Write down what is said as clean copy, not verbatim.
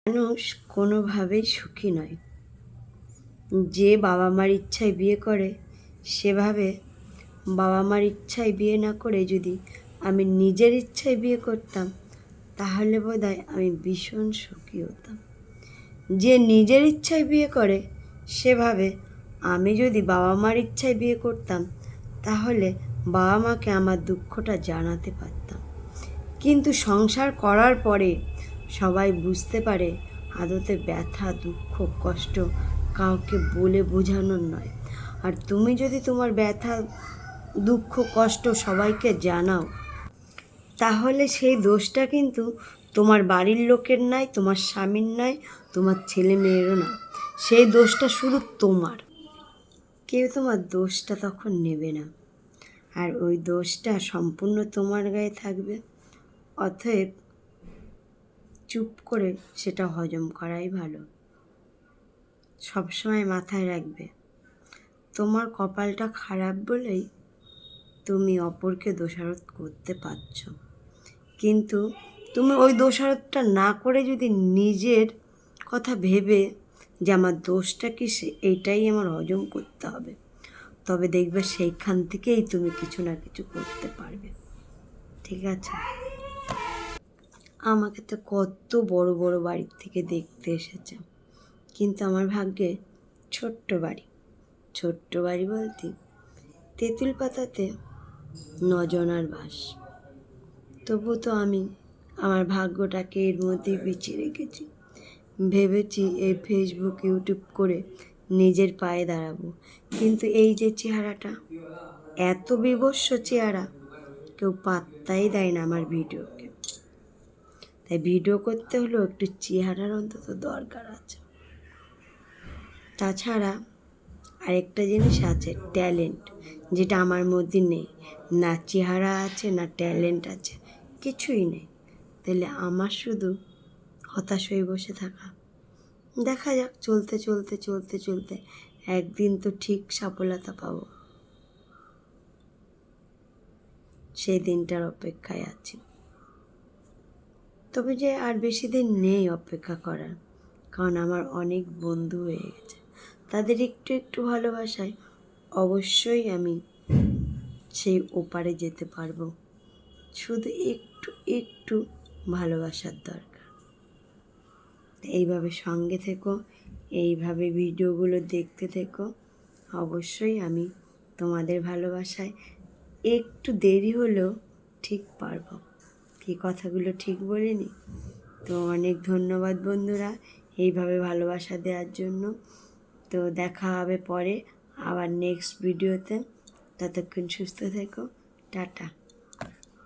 মানুষ কোনোভাবেই সুখী নয়। যে বাবা মার ইচ্ছায় বিয়ে করে সেভাবে বাবা মার ইচ্ছায় বিয়ে না করে যদি আমি নিজের ইচ্ছায় বিয়ে করতাম তাহলে বোধহয় আমি ভীষণ সুখী হতাম। যে নিজের ইচ্ছায় বিয়ে করে সেভাবে আমি যদি বাবা মার ইচ্ছায় বিয়ে করতাম তাহলে বাবা মাকে আমার দুঃখটা জানাতে পারতাম। কিন্তু সংসার করার পরে সবাই বুঝতে পারে আদতে ব্যথা দুঃখ কষ্ট কাউকে বলে বোঝানোর নয়। আর তুমি যদি তোমার ব্যথা দুঃখ কষ্ট সবাইকে জানাও তাহলে সেই দোষটা কিন্তু তোমার বাড়ির লোকের নয়, তোমার স্বামীর নয়, তোমার ছেলে মেয়েরও না। সেই দোষটা শুধু তোমার। কেউ তোমার দোষটা তখন নেবে না, আর ওই দোষটা সম্পূর্ণ তোমার গায়ে থাকবে। অতএব চুপ করে সেটা হজম করাই ভালো। সবসময় মাথায় রাখবে তোমার কপালটা খারাপ বলেই তুমি অপরকে দোষারোপ করতে পারছো, কিন্তু তুমি ওই দোষারোপটা না করে যদি নিজের কথা ভেবে যে আমার দোষটা কিসে এইটাই আমার হজম করতে হবে, তবে দেখবে সেইখান থেকেই তুমি কিছু না কিছু করতে পারবে। ঠিক আছে? আমাকে তো কত বড় বড় বাড়ির থেকে দেখতে এসেছে, কিন্তু আমার ভাগ্যে ছোট্ট বাড়ি। ছোট্ট বাড়ি বলতে তেঁতুল পাতাতে 9 জনার বাস। তবু তো আমি আমার ভাগ্যটাকে এর মধ্যেই বিছিয়ে রেখেছি। ভেবেছি এই ফেসবুক ইউটিউব করে নিজের পায়ে দাঁড়াবো, কিন্তু এই যে চেহারাটা, এত বিভৎস চেহারা, কেউ পাত্তাই দেয় না আমার ভিডিওকে। তাই ভিডিও করতে হলেও একটু চেহারার অন্তত দরকার আছে। তাছাড়া আরেকটা জিনিস আছে, ট্যালেন্ট, যেটা আমার মধ্যে নেই। না চেহারা আছে, না ট্যালেন্ট আছে, কিছুই নেই। তাহলে আমার শুধু হতাশ হয়ে বসে থাকা। দেখা যাক, চলতে চলতে চলতে চলতে একদিন তো ঠিক সফলতা পাবো। সেই দিনটার অপেক্ষায় আছি। তবে যে আর বেশি দিন নেই অপেক্ষা করার, কারণ আমার অনেক বন্ধু হয়ে গেছে। তাদের একটু একটু ভালোবাসায় অবশ্যই আমি সেই ওপারে যেতে পারবো। শুধু একটু একটু ভালোবাসার দরকার। এইভাবে সঙ্গে থেকো, এইভাবে ভিডিওগুলো দেখতে থেকো। অবশ্যই আমি তোমাদের ভালোবাসায় একটু দেরি হলেও ঠিক পারবো। কি কথাগুলো ঠিক বলিনি? তো অনেক ধন্যবাদ বন্ধুরা এইভাবে ভালোবাসা দেওয়ার জন্য। তো দেখা হবে পরে আবার নেক্সট ভিডিওতে। ততক্ষণ সুস্থ থেকো। টাটা।